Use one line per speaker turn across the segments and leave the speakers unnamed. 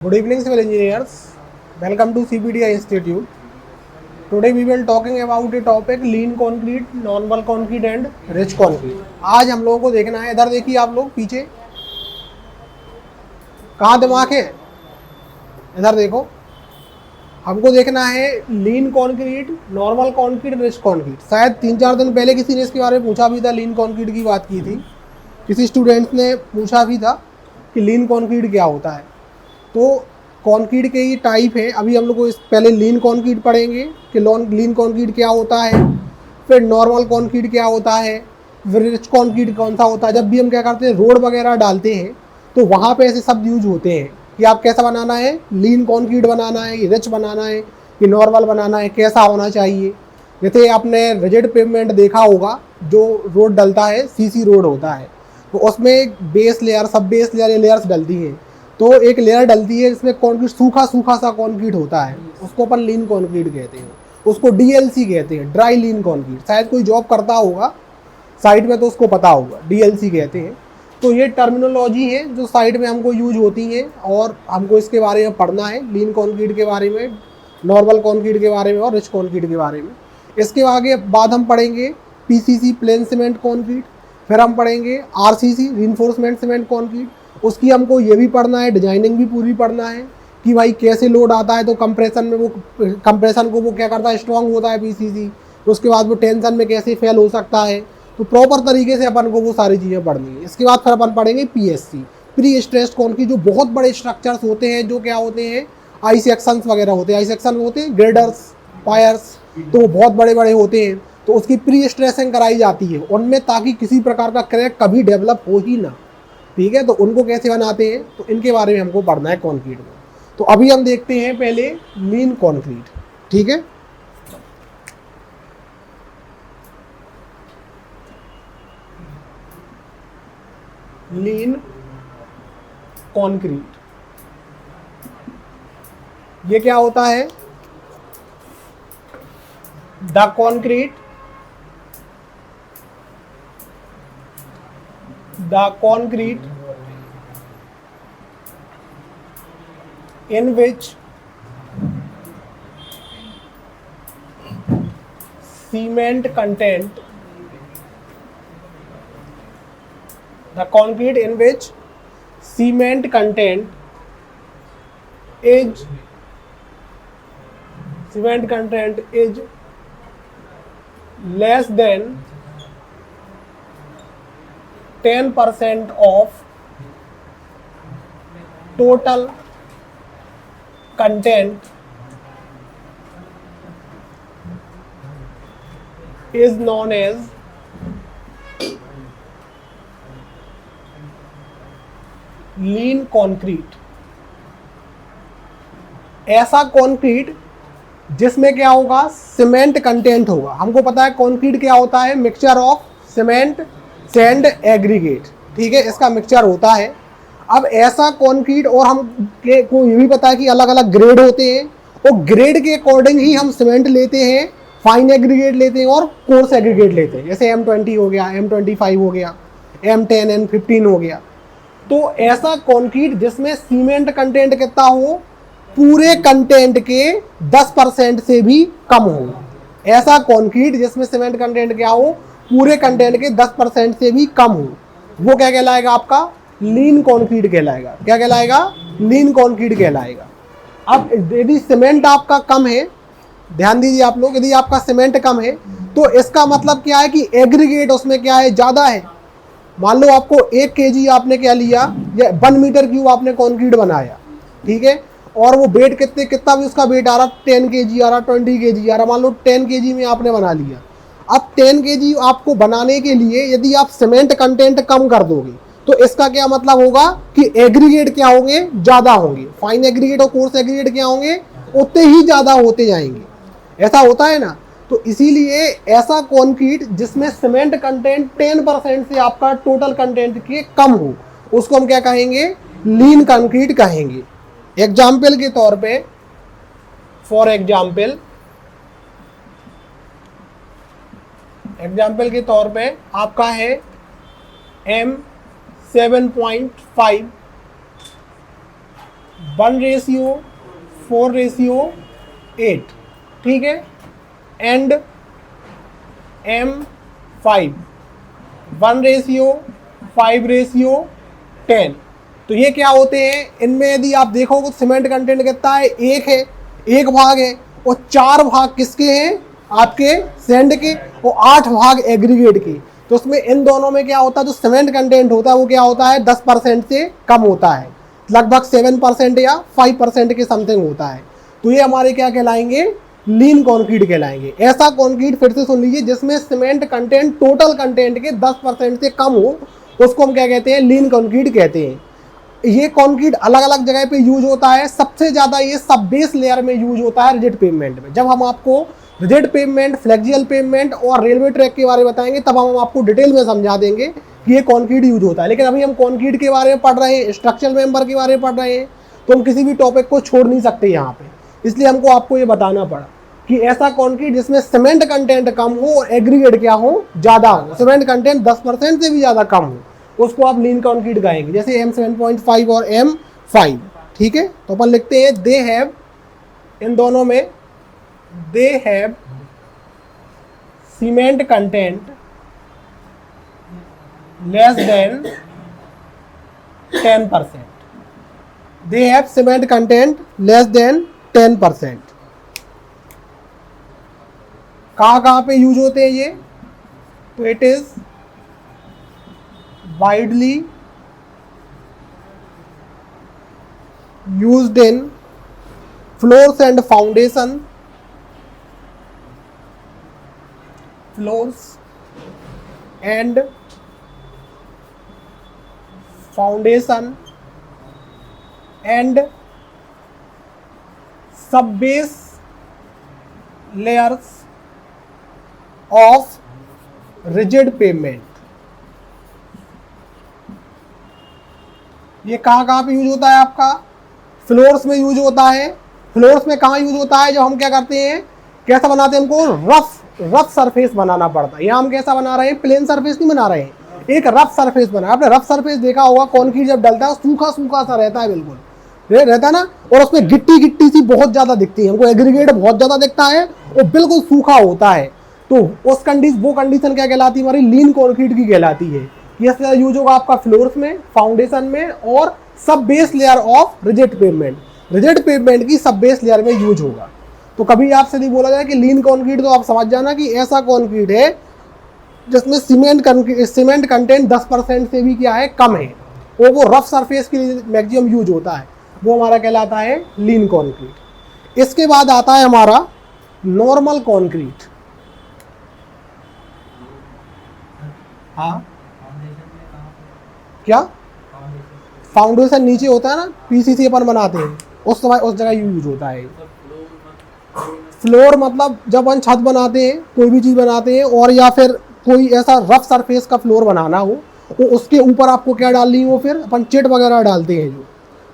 Good evening, civil engineers. Welcome to CPDI Institute. Today we will talking about a topic lean concrete, normal concrete and rich concrete. आज हम लोगों को देखना है, इधर देखिए आप लोग पीछे, कहाँ दिमाग है, इधर देखो। हमको देखना है lean concrete, normal concrete, rich concrete. शायद 3-4 दिन पहले किसी ने इसके बारे में पूछा भी था, लीन कॉन्क्रीट की बात की थी, किसी स्टूडेंट्स ने पूछा भी था कि लीन कॉन्क्रीट क्या होता है। तो कंक्रीट के ही टाइप है। अभी हम लोग को इस पहले लीन कंक्रीट पढ़ेंगे कि लीन कंक्रीट क्या होता है, फिर नॉर्मल कंक्रीट क्या होता है, फिर रिच कंक्रीट कौन सा होता है। जब भी हम क्या करते हैं, रोड वगैरह डालते हैं, तो वहाँ पे ऐसे शब्द यूज होते हैं कि आप कैसा बनाना है, लीन कंक्रीट बनाना है, रिच बनाना है, कि नॉर्मल बनाना है, कैसा होना चाहिए। जैसे आपने रिजिड पेवमेंट देखा होगा, जो रोड डलता है सीसी रोड होता है, तो उसमें बेस लेयर, सब बेस लेयर, लेयर्स डलती हैं। तो एक लेयर डलती है जिसमें कॉन्क्रीट सूखा सूखा सा कॉन्क्रीट होता है, उसको अपन लीन कॉन्क्रीट कहते हैं, उसको डीएलसी कहते हैं, ड्राई लीन कॉन्क्रीट। शायद कोई जॉब करता होगा साइट में तो उसको पता होगा, डीएलसी कहते हैं। तो ये टर्मिनोलॉजी है जो साइट में हमको यूज होती है और हमको इसके बारे में पढ़ना है, लीन कॉन्क्रीट के बारे में, नॉर्मल कॉन्क्रीट के बारे में और रिच कॉन्क्रीट के बारे में। इसके आगे बाद हम पढ़ेंगे पीसीसी, प्लेन सीमेंट कॉन्क्रीट, फिर हम पढ़ेंगे आरसीसी, रिइंफोर्समेंट सीमेंट कॉन्क्रीट। उसकी हमको ये भी पढ़ना है, डिजाइनिंग भी पूरी पढ़ना है कि भाई कैसे लोड आता है तो कंप्रेशन में वो कंप्रेशन को वो क्या करता है, स्ट्रांग होता है पीसीसी। उसके बाद वो टेंशन में कैसे फेल हो सकता है, तो प्रॉपर तरीके से अपन को वो सारी चीज़ें पढ़नी है। इसके बाद फिर अपन पढ़ेंगे पीएससी, प्री स्ट्रेस्ड कंक्रीट, जो बहुत बड़े स्ट्रक्चर्स होते हैं, जो क्या होते हैं, आई सेक्शंस वगैरह होते हैं। आई सेक्शन होते हैं ग्रेडर्स, पायर्स, तो वो बहुत बड़े बड़े होते हैं, तो उसकी प्री स्ट्रेसिंग कराई जाती है उनमें, ताकि किसी प्रकार का क्रैक कभी डेवलप हो ही ना। ठीक है, तो उनको कैसे बनाते हैं, तो इनके बारे में हमको पढ़ना है कंक्रीट में। तो अभी हम देखते हैं पहले लीन कंक्रीट। ठीक है, लीन कंक्रीट ये क्या होता है, the concrete in which cement content, the concrete in which cement content is less than 10% of total content is known as lean concrete. ऐसा कंक्रीट जिसमें क्या होगा, सीमेंट कंटेंट होगा। हमको पता है कंक्रीट क्या होता है, mixture of cement, sand, aggregate. ठीक है, इसका मिक्सचर होता है। अब ऐसा कंक्रीट, और हम को ये भी पता है कि अलग अलग ग्रेड होते हैं, और ग्रेड के अकॉर्डिंग ही हम सीमेंट लेते हैं, फाइन एग्रीगेट लेते हैं और कोर्स एग्रीगेट लेते हैं। जैसे M20 हो गया, M25 हो गया, M10, M15 हो गया। तो ऐसा कंक्रीट जिसमें सीमेंट कंटेंट कितना हो, पूरे कंटेंट के 10% से भी कम हो। ऐसा कंक्रीट जिसमें सीमेंट कंटेंट क्या हो, पूरे कंटेंट के 10% से भी कम हो, वो क्या कहलाएगा, आपका लीन कंक्रीट कहलाएगा। क्या कहलाएगा, लीन कंक्रीट कहलाएगा। अब यदि सीमेंट आपका कम है, ध्यान दीजिए आप लोग, यदि आपका सीमेंट कम है तो इसका मतलब क्या है कि एग्रीगेट उसमें क्या है, ज़्यादा है। मान लो आपको 1 kg आपने क्या लिया, या 1 मीटर क्यूब आपने कंक्रीट बनाया, ठीक है, और वो वेट कितना भी उसका वेट आ रहा, 10 kg आ रहा, 20 kg आ रहा, मान लो 10 kg में आपने बना लिया। अब 10 kg आपको बनाने के लिए यदि आप सीमेंट कंटेंट कम कर दोगे, तो इसका क्या मतलब होगा कि एग्रीगेट क्या होंगे, ज़्यादा होंगे। फाइन एग्रीगेट और कोर्स एग्रीगेट क्या होंगे, उतने ही ज़्यादा होते जाएंगे। ऐसा होता है ना। तो इसीलिए ऐसा कंक्रीट जिसमें सीमेंट कंटेंट 10% से आपका टोटल कंटेंट के कम हो, उसको हम क्या कहेंगे, लीन कंक्रीट कहेंगे। एग्जाम्पल के तौर पे, फॉर एग्जाम्पल के तौर पे आपका है M7.5 1:4:8, ठीक है, एंड M5 1:5:10। तो ये क्या होते हैं, इनमें यदि आप देखो तो सीमेंट कंटेंट कितना है, एक है, एक भाग है, और 4 भाग किसके हैं, आपके सैंड के, और 8 भाग एग्रीगेट के। तो उसमें इन दोनों में क्या होता है, जो सीमेंट कंटेंट होता है वो क्या होता है, 10% से कम होता है, लगभग 7% या 5% के समथिंग होता है। तो ये हमारे क्या कहलाएंगे, लीन कंक्रीट कहलाएंगे। ऐसा कंक्रीट, फिर से सुन लीजिए, जिसमें सीमेंट कंटेंट टोटल कंटेंट के 10% से कम हो, उसको हम क्या कहते हैं, लीन कंक्रीट कहते हैं। ये कंक्रीट अलग अलग जगह पे यूज होता है, सबसे ज्यादा ये सब बेस लेयर में यूज होता है, रिजिड पेवमेंट में। जब हम आपको रिजिड पेवमेंट, फ्लेक्सिबल पेवमेंट और रेलवे ट्रैक के बारे में बताएंगे, तब हम आपको डिटेल में समझा देंगे कि ये कंक्रीट यूज होता है। लेकिन अभी हम कंक्रीट के बारे में पढ़ रहे हैं, स्ट्रक्चरल मेंबर के बारे में पढ़ रहे हैं, तो हम किसी भी टॉपिक को छोड़ नहीं सकते यहाँ पे, इसलिए हमको आपको ये बताना पड़ा कि ऐसा कंक्रीट जिसमें सीमेंट कंटेंट कम हो और एग्रीगेट क्या हो, ज्यादा हो, सीमेंट कंटेंट 10% से भी ज्यादा कम हो, उसको आप लीन कंक्रीट कहेंगे, जैसे M7.5 और M5, ठीक है। तो अपन लिखते हैं दे हैव, इन दोनों में they have cement content less than 10%, they have cement content less than 10%। कहाँ पे यूज होते हैं ये, तो it is widely used in floors and foundation, floors and foundation and sub-base layers of rigid pavement। ये कहाँ पे यूज होता है आपका, फ्लोर्स में यूज होता है। फ्लोर्स में कहाँ यूज होता है, जब हम क्या करते हैं, कैसा बनाते हैं, हमको रफ सरफेस बनाना पड़ता है। यहाँ हम कैसा बना रहे हैं, प्लेन सरफेस नहीं बना रहे हैं, एक रफ सरफेस बना। आपने रफ सरफेस देखा होगा, कंक्रीट जब डलता है सूखा सूखा सा रहता है, बिल्कुल रहता है ना, और उसमें गिट्टी गिट्टी सी बहुत ज्यादा दिखती है, हमको एग्रीगेट बहुत ज्यादा दिखता है और बिल्कुल सूखा होता है। तो उस वो कंडीशन क्या कहलाती है, हमारी लीन कंक्रीट की कहलाती है। ये यूज होगा आपका फ्लोर्स में, फाउंडेशन में और सब base layer of rigid pavement. Rigid pavement की सब बेस लेयर में यूज होगा। तो कभी आपसे नहीं बोला जाए कि लीन कंक्रीट, तो आप समझ जाना कि ऐसा कंक्रीट है जिसमें सीमेंट कंटेंट 10% से भी क्या है, कम है, और वो रफ सरफेस के लिए मैक्सिमम यूज होता है, वो हमारा कहलाता है लीन कंक्रीट। इसके बाद आता है हमारा नॉर्मल कंक्रीट। हाँ क्या, फाउंडेशन नीचे होता है ना, पीसीसी अपन बनाते हैं, उस समय उस जगह यूज होता है। फ्लोर मतलब जब अपन छत बनाते हैं, कोई भी चीज़ बनाते हैं, और या फिर कोई ऐसा रफ सरफेस का फ्लोर बनाना हो, तो उसके ऊपर आपको क्या डालनी हो, फिर अपन चिट वगैरह डालते हैं, जो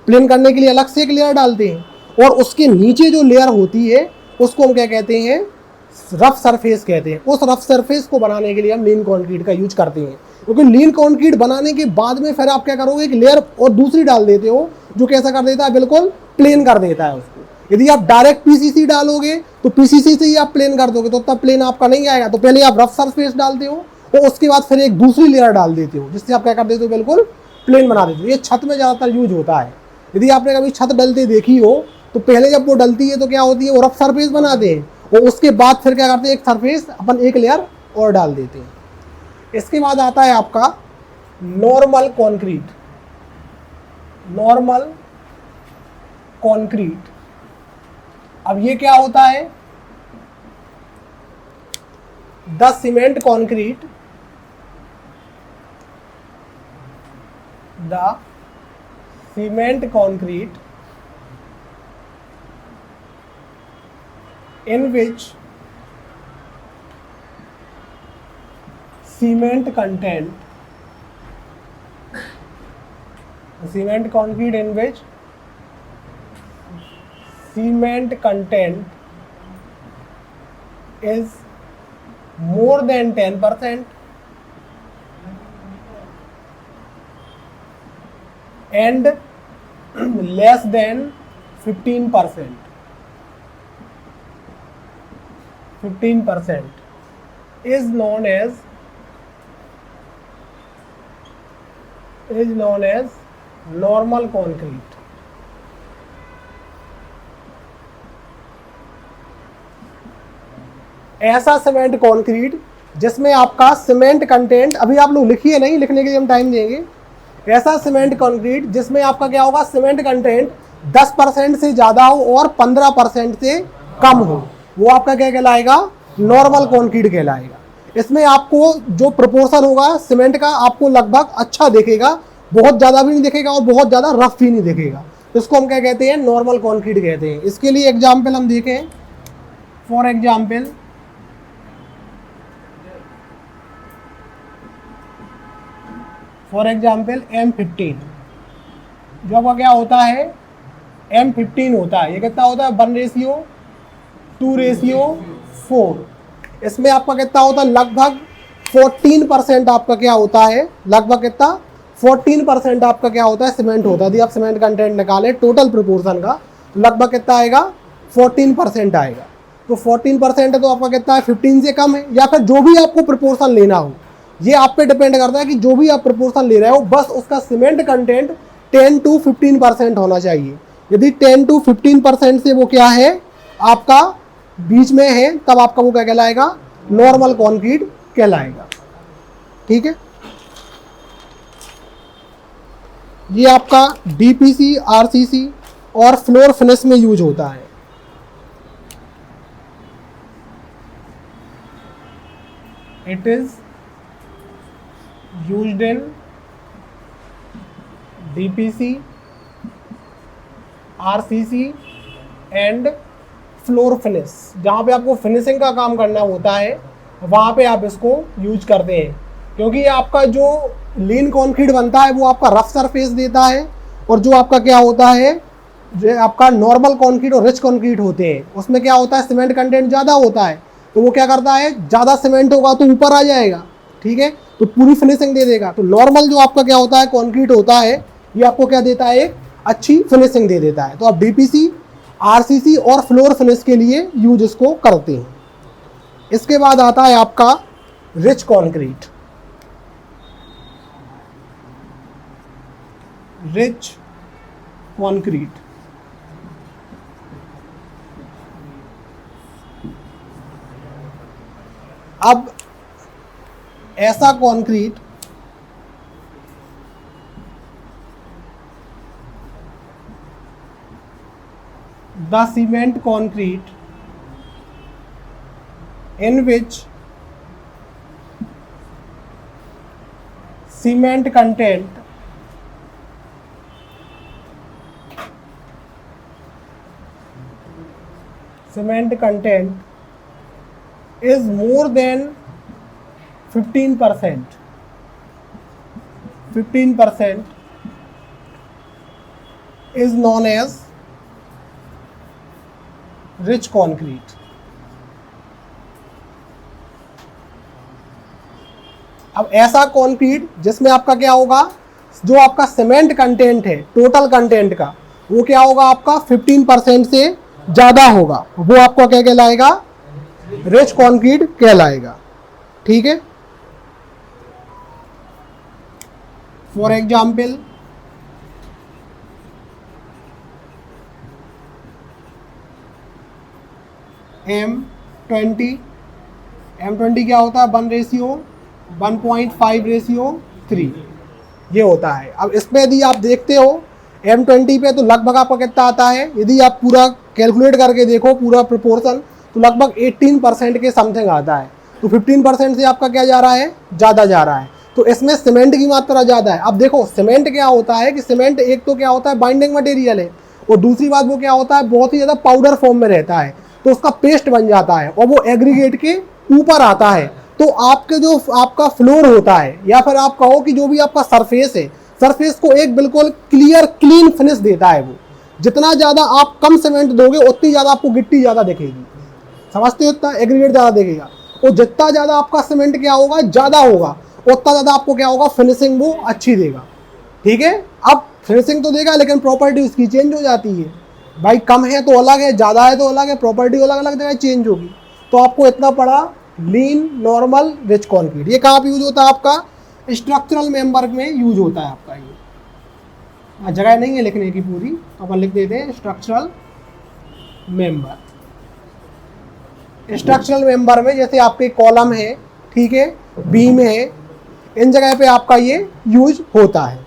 प्लेन करने के लिए अलग से एक लेयर डालते हैं, और उसके नीचे जो लेयर होती है उसको हम क्या कहते हैं, रफ सरफेस कहते हैं। उस रफ सरफेस को बनाने के लिए हम लीन कंक्रीट का यूज करते हैं, क्योंकि लीन कंक्रीट बनाने के बाद में फिर आप क्या करोगे, एक लेयर और दूसरी डाल देते हो, जो कैसा कर देता है, बिल्कुल प्लेन कर देता है उसको। यदि आप डायरेक्ट पीसीसी डालोगे तो पीसीसी से ही आप प्लेन कर दोगे, तो तब प्लेन आपका नहीं आएगा। तो पहले आप रफ सरफेस डालते हो और उसके बाद फिर एक दूसरी लेयर डाल देते हो, जिससे आप क्या कर देते हो, बिल्कुल प्लेन बना देते हो। ये छत में ज़्यादातर यूज होता है। यदि आपने कभी छत डलते देखी हो, तो पहले जब वो डलती है तो क्या होती है, वो रफ सरफेस बनाते हैं, और उसके बाद फिर क्या करते हैं, एक सरफेस अपन एक लेयर और डाल देते हैं। इसके बाद आता है आपका नॉर्मल कंक्रीट। नॉर्मल कंक्रीट, अब ये क्या होता है, the cement concrete, the cement concrete in which cement concrete in which cement content is more than 10% and less than 15%, 15% is known as normal concrete. ऐसा सीमेंट कंक्रीट जिसमें आपका cement content, अभी आप लोग लिखिए नहीं, लिखने के लिए हम टाइम देंगे। ऐसा सीमेंट कंक्रीट जिसमें आपका क्या होगा, सीमेंट कंटेंट 10% से ज़्यादा हो और 15% से कम हो, वो आपका क्या कहलाएगा, नॉर्मल कंक्रीट कहलाएगा। इसमें आपको जो प्रोपोर्शन होगा सीमेंट का, आपको लगभग अच्छा दिखेगा, बहुत ज़्यादा भी नहीं दिखेगा और बहुत ज़्यादा रफ भी नहीं दिखेगा, तो इसको हम क्या कहते हैं, नॉर्मल कंक्रीट कहते हैं। इसके लिए एग्जाम्पल हम देखें, फॉर एग्जाम्पल M15, जो आपका क्या होता है, M15 होता है, ये कितना होता है, 1:2:4। इसमें आपका कितना होता है, लगभग 14% आपका क्या होता है, लगभग कितना, 14% आपका क्या होता है, सीमेंट होता है। यदि आप सीमेंट कंटेंट निकालें टोटल प्रोपोर्शन का, तो लगभग कितना आएगा, 14% आएगा। तो 14% है तो आपका कितना है, 15 से कम है, या फिर जो भी आपको प्रोपोर्शन लेना हो, ये आप पे डिपेंड करता है कि जो भी आप प्रोपोर्शन ले रहे हो, बस उसका सीमेंट कंटेंट 10 to 15% होना चाहिए। यदि 10 to 15% से वो क्या है, आपका बीच में है, तब आपका वो क्या कहलाएगा, नॉर्मल कंक्रीट कहलाएगा। ठीक है, ये आपका डीपीसी, आरसीसी और फ्लोर फिनिश में यूज होता है। It is used in DPC, RCC and floor finish. जहाँ पे आपको फिनिशिंग का काम करना होता है, वहाँ पे आप इसको यूज करते हैं, क्योंकि आपका जो लीन कंक्रीट बनता है वो आपका रफ सरफेस देता है, और जो आपका क्या होता है, जो आपका नॉर्मल कंक्रीट और रिच कंक्रीट होते हैं, उसमें क्या होता है, सीमेंट कंटेंट ज़्यादा होता है, तो वो क्या करता है, ज़्यादा सीमेंट होगा तो ऊपर आ जाएगा, ठीक है, तो पूरी फिनिशिंग दे देगा। तो नॉर्मल जो आपका क्या होता है, कंक्रीट होता है, ये आपको क्या देता है, एक अच्छी फिनिशिंग दे देता है। तो आप डीपीसी, आरसीसी और फ्लोर फिनिश के लिए यूज इसको करते हैं। इसके बाद आता है आपका रिच कंक्रीट। रिच कंक्रीट, अब ऐसा concrete the cement concrete in which cement content is more than 15%, 15% is known as rich concrete. अब ऐसा कंक्रीट जिसमें आपका क्या होगा, जो आपका सीमेंट कंटेंट है टोटल कंटेंट का, वो क्या होगा, आपका 15% से ज़्यादा होगा, वो आपका क्या कहलाएगा, रिच कंक्रीट कहलाएगा। ठीक है, फॉर एग्जाम्पल M20, M20 क्या होता है, 1:1.5:3 ये होता है। अब इसमें यदि आप देखते हो M20 पे, तो लगभग आपका कितना आता है, यदि आप पूरा कैलकुलेट करके देखो पूरा प्रोपोर्शन, तो लगभग 18% के समथिंग आता है। तो 15% से आपका क्या जा रहा है, ज़्यादा जा रहा है, तो इसमें सीमेंट की मात्रा ज़्यादा है। अब देखो सीमेंट क्या होता है कि सीमेंट एक तो क्या होता है, बाइंडिंग मटेरियल है, और दूसरी बात वो क्या होता है, बहुत ही ज़्यादा पाउडर फॉर्म में रहता है, तो उसका पेस्ट बन जाता है और वो एग्रीगेट के ऊपर आता है। तो आपके जो आपका फ्लोर होता है, या फिर आप कहो कि जो भी आपका सरफेस है, सरफेस को एक बिल्कुल क्लियर क्लीन फिनिश देता है। वो जितना ज़्यादा आप कम सीमेंट दोगे, उतनी ज़्यादा आपको गिट्टी ज़्यादा दिखेगी, समझते हो, उतना एग्रीगेट ज़्यादा दिखेगा, और जितना ज़्यादा आपका सीमेंट क्या होगा, ज़्यादा होगा, उतना ज़्यादा आपको क्या होगा, फिनिशिंग वो अच्छी देगा। ठीक है, अब फिनिशिंग तो देगा, लेकिन प्रॉपर्टी उसकी चेंज हो जाती है। भाई कम है तो अलग है, ज़्यादा है तो अलग है, प्रॉपर्टी अलग अलग जगह चेंज होगी। तो आपको इतना पड़ा लीन, नॉर्मल, रिच कॉन्क्रीट। ये कहाँ पे यूज होता है आपका? स्ट्रक्चरल मेंबर में यूज होता है आपका। ये जगह नहीं है लिखने की पूरी, तो अपन लिख देते हैं स्ट्रक्चरल मेंबर। स्ट्रक्चरल मेंबर में जैसे आपके कॉलम है, ठीक है, बीम है, इन जगह पे आपका ये यूज होता है,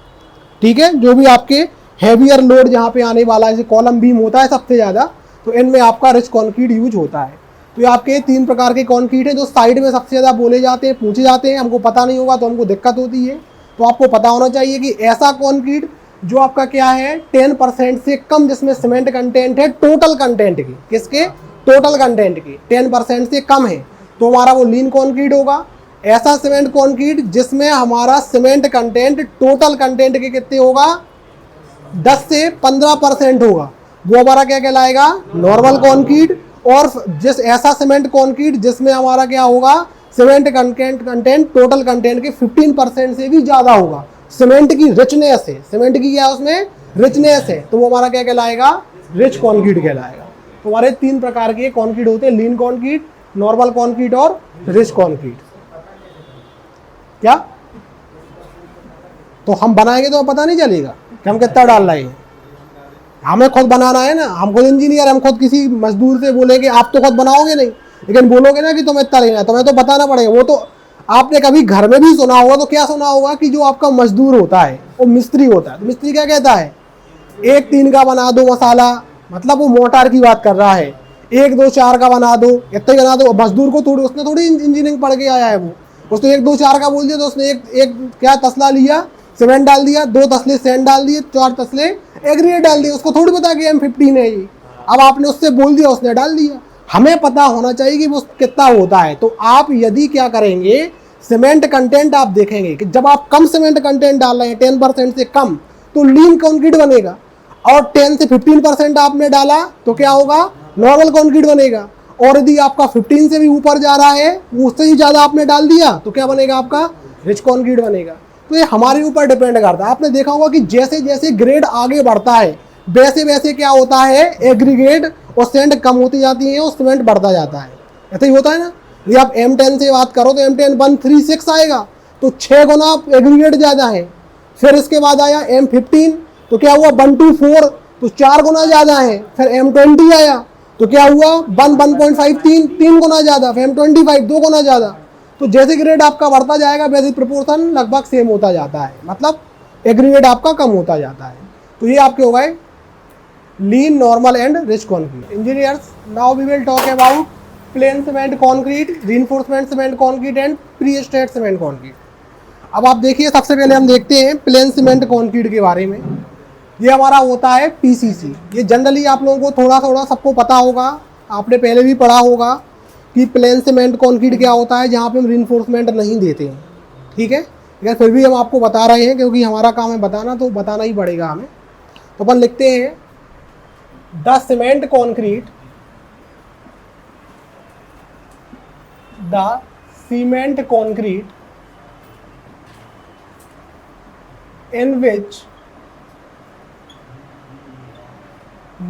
ठीक है। जो भी आपके हैवियर लोड जहाँ पे आने वाला है, जैसे कॉलम बीम होता है सबसे ज़्यादा, तो इनमें आपका रिच कॉन्क्रीट यूज होता है। तो ये आपके 3 प्रकार के कॉन्क्रीट हैं जो साइड में सबसे ज़्यादा बोले जाते हैं, पूछे जाते हैं। हमको पता नहीं होगा तो हमको दिक्कत होती है। तो आपको पता होना चाहिए कि ऐसा कॉन्क्रीट जो आपका क्या है 10% से कम, जिसमें सीमेंट कंटेंट है टोटल कंटेंट की, किसके? टोटल कंटेंट की 10% से कम है, तो हमारा वो लीन कॉन्क्रीट होगा। ऐसा सीमेंट कॉन्क्रीट जिसमें हमारा सीमेंट कंटेंट टोटल कंटेंट के कितने होगा? 10 से 15% होगा, वो हमारा क्या कहलाएगा? Normal concrete. और जिस ऐसा सीमेंट कॉन्क्रीट जिसमें हमारा क्या होगा? सीमेंट कंटेंट टोटल कंटेंट के 15% से भी ज़्यादा होगा। सीमेंट की रिचनेस है, सीमेंट की क्या है उसमें? रिचनेस है, तो वो हमारा क्या कहलाएगा? रिच कॉन्क्रीट कहलाएगा। तो हमारे 3 प्रकार के कॉन्क्रीट होते हैं, लीन कॉन्क्रीट, नॉर्मल कॉन्क्रीट और रिच कॉन्क्रीट। क्या तो हम बनाएंगे तो पता नहीं चलेगा कि हम कितना डाल रहे हैं? हमें खुद बनाना है ना, हम खुद इंजीनियर, हम खुद किसी मजदूर से बोलेंगे आप तो खुद बनाओगे नहीं, लेकिन बोलोगे ना कि तुम्हें इतना लेना है, तुम्हें तो बताना पड़ेगा। वो तो आपने कभी घर में भी सुना होगा, तो क्या सुना होगा कि जो आपका मजदूर होता है वो मिस्त्री होता है। तो मिस्त्री क्या कहता है? 1 3 का बना दो मसाला, मतलब वो मोटार की बात कर रहा है। 1 2 4 का बना दो, इतना ही बना दो। मजदूर को थोड़ी, उसने थोड़ी इंजीनियरिंग पढ़ के आया है, वो उसने 1 2 4 का बोल दिया तो उसने एक क्या तसला लिया, सीमेंट डाल दिया, 2 तसले सैंड डाल दिए, 4 तसले एग्रीगेट डाल दिए। उसको थोड़ी पता कि M15 है ये, अब आपने उससे बोल दिया, उसने डाल दिया। हमें पता होना चाहिए कि वो कितना होता है। तो आप यदि क्या करेंगे, सीमेंट कंटेंट आप देखेंगे कि जब आप कम सीमेंट कंटेंट डाल रहे हैं 10% से कम, तो लीन कॉन्क्रीट बनेगा। और 10 से 15% आपने डाला तो क्या होगा? नॉर्मल कॉन्क्रीट बनेगा। और यदि आपका 15 से भी ऊपर जा रहा है, उससे ही ज़्यादा आपने डाल दिया, तो क्या बनेगा? आपका रिच कॉन्क्रीट बनेगा। तो ये हमारे ऊपर डिपेंड करता है। आपने देखा होगा कि जैसे जैसे ग्रेड आगे बढ़ता है, वैसे वैसे क्या होता है? एग्रीगेट और सैंड कम होती जाती है और सीमेंट बढ़ता जाता है। ऐसा ही होता है ना। यदि आप M10 से बात करो तो M10 136 आएगा, तो 6 गुना एग्रीगेट ज़्यादा है। फिर इसके बाद आया M15, तो क्या हुआ? 124, तो 4 गुना ज़्यादा है। फिर M20 आया, तो क्या हुआ? 1.53, 3 गुना ज़्यादा। फिर M25, 2 गुना ज़्यादा। तो जैसे ग्रेड आपका बढ़ता जाएगा वैसे प्रोपोर्शन लगभग सेम होता जाता है, मतलब एग्रीगेट आपका कम होता जाता है। तो ये आपके हो गए lean, normal and rich concrete. Engineers, now we will talk about plain cement concrete, reinforcement cement concrete and prestressed cement concrete. अब आप देखिए, सबसे पहले हम देखते हैं प्लेन सीमेंट कॉन्क्रीट के बारे में। ये हमारा होता है PCC। ये जनरली आप लोगों को थोड़ा थोड़ा सबको पता होगा, आपने पहले भी पढ़ा होगा कि प्लेन सीमेंट कॉन्क्रीट क्या होता है, जहाँ पे हम रीइंफोर्समेंट नहीं देते हैं, ठीक है। लेकिन फिर भी हम आपको बता रहे हैं क्योंकि हमारा काम है बताना, तो बताना ही पड़ेगा हमें। तो अपन लिखते हैं the cement concrete, the cement concrete in which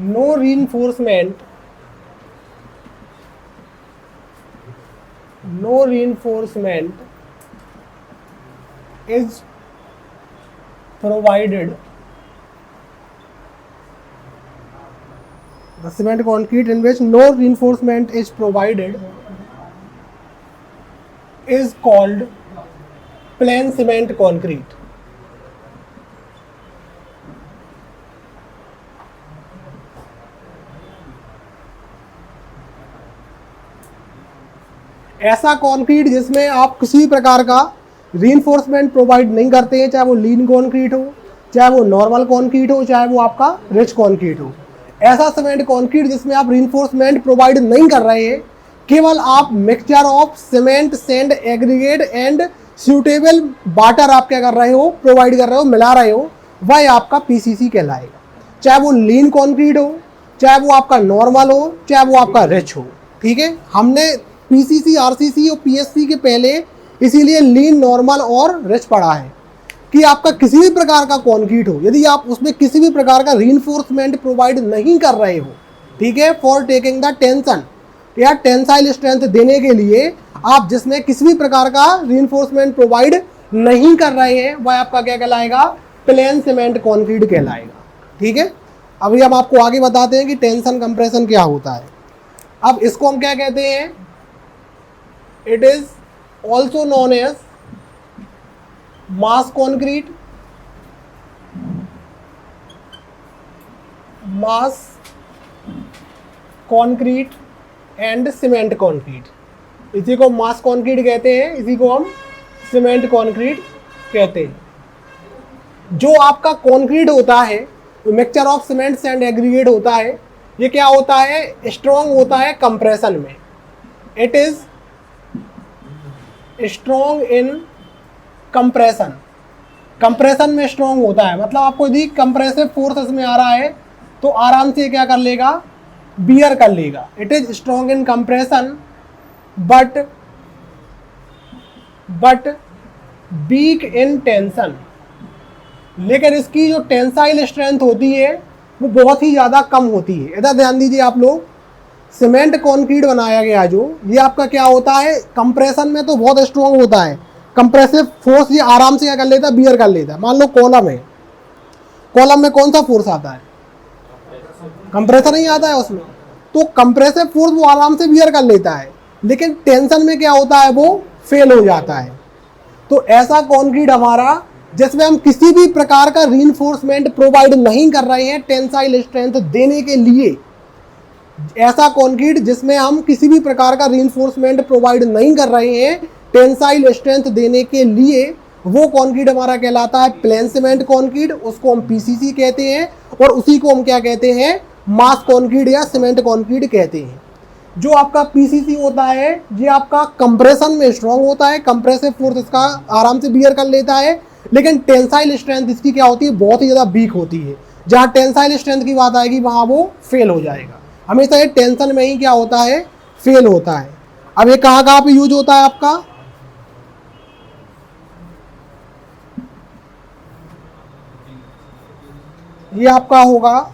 no reinforcement is provided. The cement concrete in which no reinforcement is provided is called plain cement concrete. ऐसा कंक्रीट जिसमें आप किसी प्रकार का रीइंफोर्समेंट प्रोवाइड नहीं करते हैं, चाहे वो लीन कंक्रीट हो, चाहे वो नॉर्मल कंक्रीट हो, चाहे वो आपका रिच कंक्रीट हो। ऐसा सीमेंट कंक्रीट जिसमें आप रीइंफोर्समेंट प्रोवाइड नहीं कर रहे हैं, केवल आप mixture of cement, sand, aggregate and suitable water आप क्या कर रहे हो? प्रोवाइड कर रहे हो, मिला रहे हो, वह आपका PCC कहलाएगा। चाहे वो लीन कंक्रीट हो, चाहे वो आपका नॉर्मल हो, चाहे वो आपका रिच हो, ठीक है। हमने PCC, RCC और PSC के पहले इसीलिए लीन, नॉर्मल और रिच पढ़ा है। कि आपका किसी भी प्रकार का कंक्रीट हो, यदि आप उसमें किसी भी प्रकार का रीइंफोर्समेंट प्रोवाइड नहीं कर रहे हो, ठीक है, फॉर टेकिंग द टेंशन या टेंसाइल स्ट्रेंथ देने के लिए आप जिसमें किसी भी प्रकार का रीइंफोर्समेंट प्रोवाइड नहीं कर रहे हैं, वह आपका क्या कहलाएगा, प्लेन सीमेंट कंक्रीट कहलाएगा। ठीक है, अभी हम आपको आगे बताते हैं कि टेंशन कंप्रेशन क्या होता है। अब इसको हम क्या कहते हैं, it is also known as mass concrete, mass concrete and cement concrete. इसी को मास कंक्रीट कहते हैं, इसी को हम सीमेंट कंक्रीट कहते हैं। जो आपका कंक्रीट होता है, mixture of cements and aggregate होता है, ये क्या होता है, स्ट्रॉन्ग होता है कंप्रेशन में। It is strong in compression, compression में स्ट्रॉन्ग होता है। मतलब आपको यदि कंप्रेसिव फोर्स में आ रहा है तो आराम से क्या कर लेगा, बियर कर लेगा। It is strong in compression but weak in tension, लेकिन इसकी जो टेंसाइल स्ट्रेंथ होती है वो बहुत ही ज़्यादा कम होती है। इधर ध्यान दीजिए आप लोग, सीमेंट कंक्रीट बनाया गया जो, ये आपका क्या होता है, कंप्रेशन में तो बहुत स्ट्रॉन्ग होता है, कंप्रेसिव फोर्स ये आराम से क्या कर लेता है, बियर कर लेता है। मान लो कॉलम है, कॉलम में कौन सा फोर्स आता है, कंप्रेसर नहीं आता है उसमें, तो कंप्रेसिव फोर्स वो आराम से बियर कर लेता है, लेकिन टेंशन में क्या होता है, वो फेल हो जाता है। तो ऐसा कंक्रीट हमारा जिसमें हम किसी भी प्रकार का रीइंफोर्समेंट प्रोवाइड नहीं कर रहे हैं टेंसाइल स्ट्रेंथ देने के लिए, ऐसा कंक्रीट जिसमें हम किसी भी प्रकार का रीइंफोर्समेंट प्रोवाइड नहीं कर रहे हैं टेंसाइल स्ट्रेंथ देने के लिए, वो कंक्रीट हमारा कहलाता है प्लेन सीमेंट कंक्रीट, उसको हम पीसीसी कहते हैं, और उसी को हम क्या कहते हैं, मास कंक्रीट या सीमेंट कंक्रीट कहते हैं। जो आपका पीसीसी होता है ये आपका कंप्रेशन में स्ट्रांग होता है, कंप्रेसिव फोर्स इसका आराम से बियर कर लेता है, लेकिन टेंसाइल स्ट्रेंथ इसकी क्या होती है, बहुत ही ज़्यादा वीक होती है। जहाँ टेंसाइल स्ट्रेंथ की बात आएगी वहाँ वो फेल हो जाएगा। हमेशा ये टेंशन में ही क्या होता है, फेल होता है। अब ये कहाँ कहाँ पे यूज होता है आपका, ये आपका होगा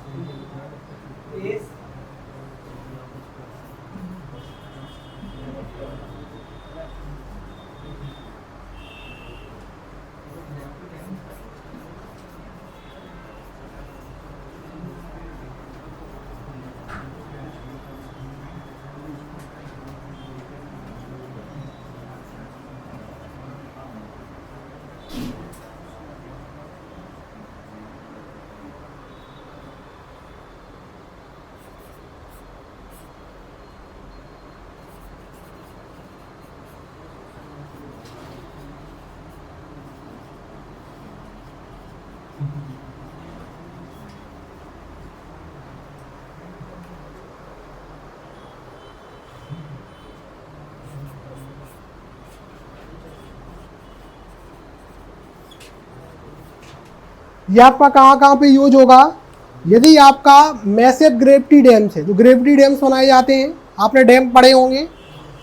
ये आपका कहाँ कहाँ पे यूज होगा, यदि आपका मैसिव ग्रेविटी डैम से, जो ग्रेविटी डैम्स बनाए जाते हैं, आपने डैम पढ़े होंगे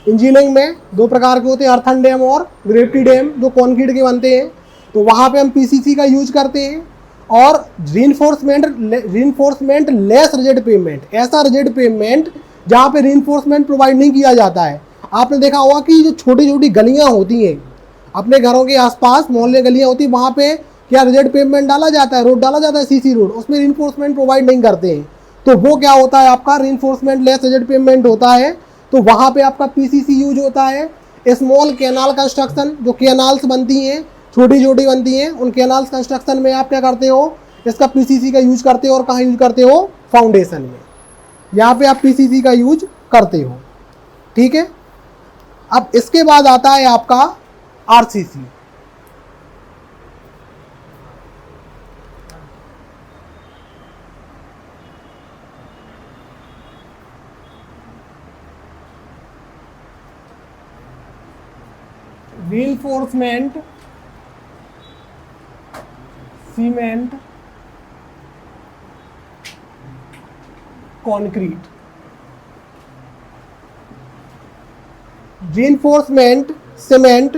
इंजीनियरिंग में, दो प्रकार के होते हैं, अर्थन डैम और ग्रेविटी डैम, जो कंक्रीट के बनते हैं, तो वहाँ पे हम पीसीसी का यूज करते हैं। और रीइंफोर्समेंट लेस रिजिड पेवमेंट, ऐसा रिजिड पेवमेंट जहाँ पे रीइंफोर्समेंट प्रोवाइड नहीं किया जाता है। आपने देखा होगा कि जो छोटी छोटी गलियाँ होती हैं अपने घरों के आसपास, मोहल्ले गलियाँ होती हैं, वहाँ पे क्या रिजिड पेवमेंट डाला जाता है, रोड डाला जाता है, सीसी रोड, उसमें रीइंफोर्समेंट प्रोवाइड नहीं करते हैं, तो वो क्या होता है, आपका रीइंफोर्समेंट लेस रिजिड पेवमेंट होता है। तो वहाँ पे आपका पीसीसी यूज होता है। स्मॉल कैनाल कंस्ट्रक्शन, जो कैनाल्स बनती हैं, छोटी छोटी बनती हैं, उन कैनाल्स कंस्ट्रक्शन में आप क्या करते हो, इसका पीसीसी का यूज करते हो। और कहाँ यूज करते हो, फाउंडेशन में, यहाँ पे आप पीसीसी का यूज करते हो। ठीक है, अब इसके बाद आता है आपका RCC. Reinforcement cement concrete, reinforcement cement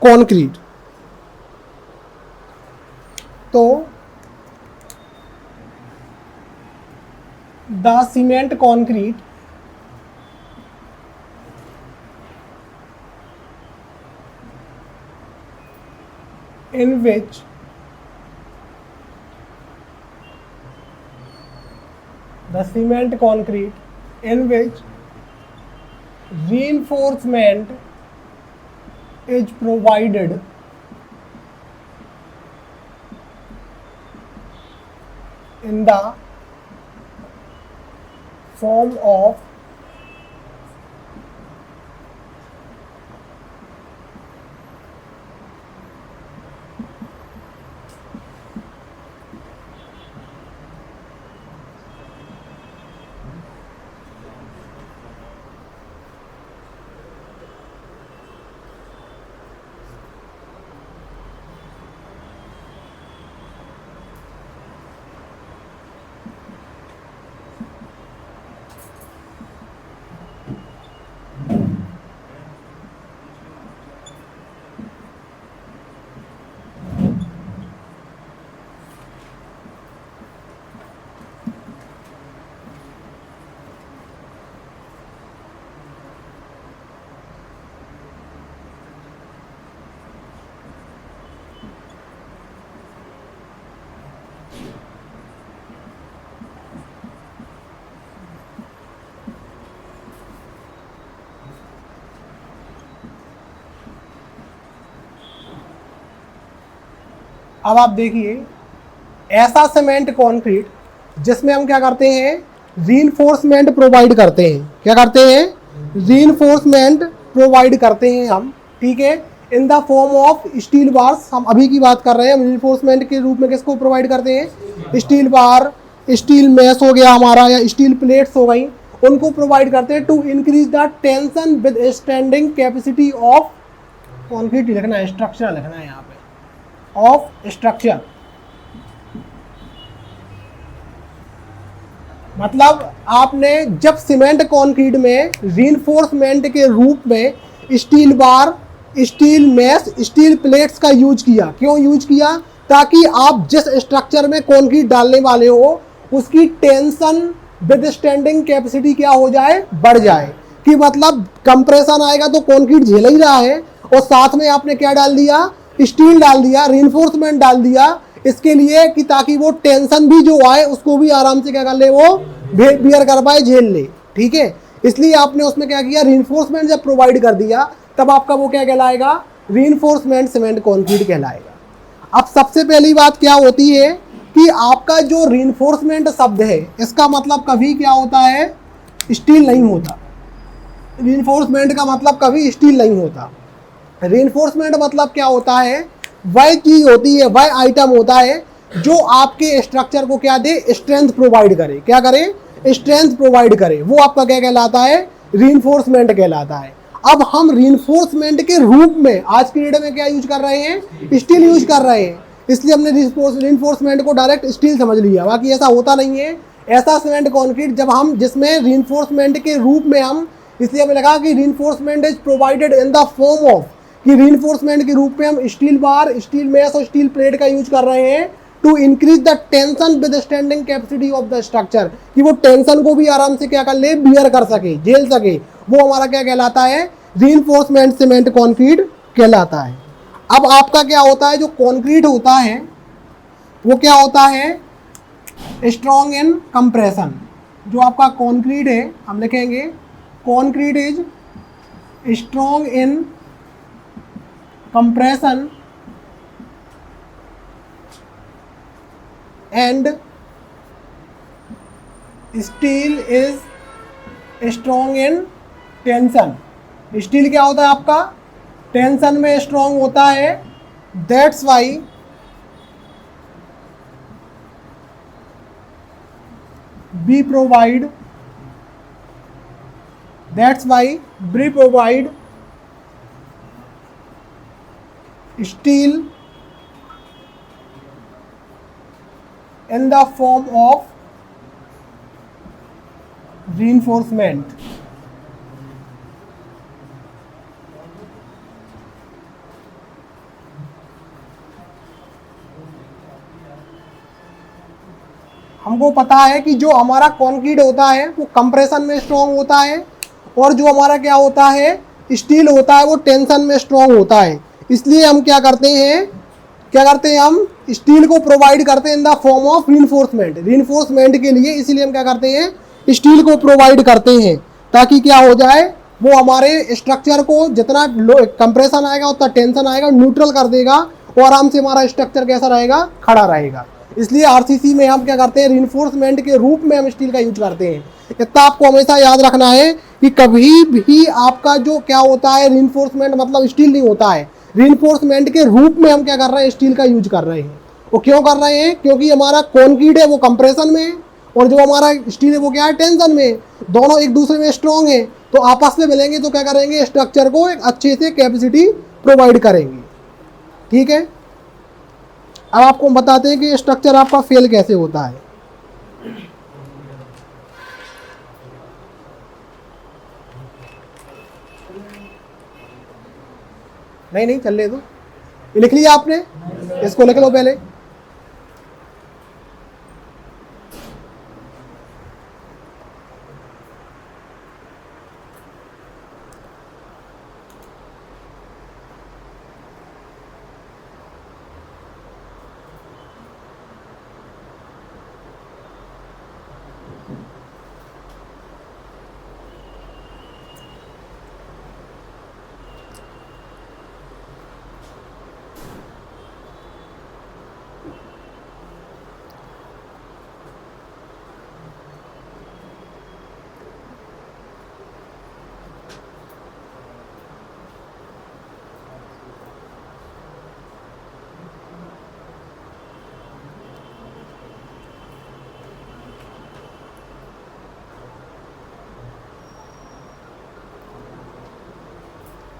concrete. तो the cement concrete in which the cement concrete in which reinforcement is provided in the form of अब आप देखिए ऐसा सीमेंट कंक्रीट जिसमें हम क्या करते हैं, रीइंफोर्समेंट प्रोवाइड करते हैं। क्या करते हैं? रीइंफोर्समेंट प्रोवाइड करते हैं हम, ठीक है, इन the form of steel bars. हम अभी की बात कर रहे हैं, हम रीइंफोर्समेंट के रूप में किसको प्रोवाइड करते हैं? स्टील बार, स्टील मेस हो गया हमारा, या स्टील प्लेट्स हो गई, उनको प्रोवाइड करते हैं to increase the tension withstanding capacity of concrete लिखना है, स्ट्रक्चर लिखना है यहाँ पे, ऑफ स्ट्रक्चर। मतलब आपने जब सीमेंट कंक्रीट में रीइंफोर्समेंट के रूप में steel bar, steel mess, steel plates का यूज किया, क्यों यूज किया? ताकि आप जिस स्ट्रक्चर में कंक्रीट डालने वाले हो उसकी टेंशन विद स्टैंडिंग कैपेसिटी क्या हो जाए? बढ़ जाए। कि मतलब कंप्रेशन आएगा तो कंक्रीट झेल ही रहा है, और साथ में आपने क्या डाल दिया? स्टील डाल दिया, रीइंफोर्समेंट डाल दिया, इसके लिए कि ताकि वो टेंशन भी जो आए उसको भी आराम से क्या कर ले, वो बियर कर पाए, झेल ले, ठीक है। इसलिए आपने उसमें क्या किया? रीइंफोर्समेंट जब प्रोवाइड कर दिया तब आपका वो क्या कहलाएगा? रीइंफोर्समेंट सीमेंट कंक्रीट कहलाएगा। अब सबसे पहली बात क्या होती है कि आपका जो रीइंफोर्समेंट शब्द है इसका मतलब कभी क्या होता है? स्टील नहीं होता। रीइंफोर्समेंट का मतलब कभी स्टील नहीं होता। रीइंफोर्समेंट मतलब क्या होता है? वह चीज होती है, वह आइटम होता है जो आपके स्ट्रक्चर को क्या दे? स्ट्रेंथ प्रोवाइड करे। क्या करे? स्ट्रेंथ प्रोवाइड करे। वो आपका क्या कहलाता है? रीइंफोर्समेंट कहलाता है। अब हम रीइंफोर्समेंट के रूप में आज की डेट में क्या यूज कर रहे हैं? स्टील यूज कर रहे हैं, इसलिए हमने रीइंफोर्समेंट को डायरेक्ट स्टील समझ लिया। बाकी ऐसा होता नहीं है। ऐसा सीमेंट कंक्रीट जब हम जिसमें रीइंफोर्समेंट के रूप में हम, इसलिए हमें लगा कि reinforcement is provided in the form of, कि रीइंफोर्समेंट के रूप में हम स्टील बार, स्टील मेस और स्टील प्लेट का यूज कर रहे हैं to increase the tension withstanding capacity of the structure, कि वो टेंशन को भी आराम से क्या कर ले? बियर कर सके, झेल सके। वो हमारा क्या कहलाता है? रीइंफोर्समेंट सीमेंट कंक्रीट कहलाता है। अब आपका क्या होता है? जो कंक्रीट होता है वो क्या होता है? Strong in compression. जो आपका कंक्रीट है हम लिखेंगे concrete is strong in compression and steel is strong in tension। Steel क्या होता है आपका? टेंशन में स्ट्रॉन्ग होता है। That's why we provide steel in the form of reinforcement। हमको पता है कि जो हमारा कंक्रीट होता है वो कंप्रेशन में स्ट्रॉन्ग होता है, और जो हमारा क्या होता है स्टील होता है वो टेंशन में स्ट्रॉन्ग होता है। इसलिए हम क्या करते हैं हम स्टील को प्रोवाइड करते हैं इन द फॉर्म ऑफ रीइंफोर्समेंट के लिए। इसीलिए हम क्या करते हैं स्टील को प्रोवाइड करते हैं, ताकि क्या हो जाए वो हमारे स्ट्रक्चर को जितना कंप्रेशन आएगा उतना टेंशन आएगा, न्यूट्रल कर देगा और आराम से हमारा स्ट्रक्चर कैसा रहेगा, खड़ा रहेगा। इसलिए आरसीसी में हम क्या करते हैं रीइंफोर्समेंट के रूप में हम स्टील का यूज करते हैं। इतना आपको हमेशा याद रखना है कि कभी भी आपका जो क्या होता है रीइंफोर्समेंट मतलब स्टील नहीं होता है, रीइंफोर्समेंट के रूप में हम क्या कर रहे हैं स्टील का यूज कर रहे हैं। वो क्यों कर रहे हैं, क्योंकि हमारा कंक्रीट है वो कंप्रेशन में और जो हमारा स्टील है वो क्या है टेंशन में, दोनों एक दूसरे में स्ट्रॉन्ग है, तो आपस में मिलेंगे तो क्या करेंगे स्ट्रक्चर को एक अच्छे से कैपेसिटी प्रोवाइड करेंगे। ठीक है, अब आपको बताते हैं कि स्ट्रक्चर आपका फेल कैसे होता है। नहीं चल दो, लिख लिया आपने, इसको लिख लो पहले।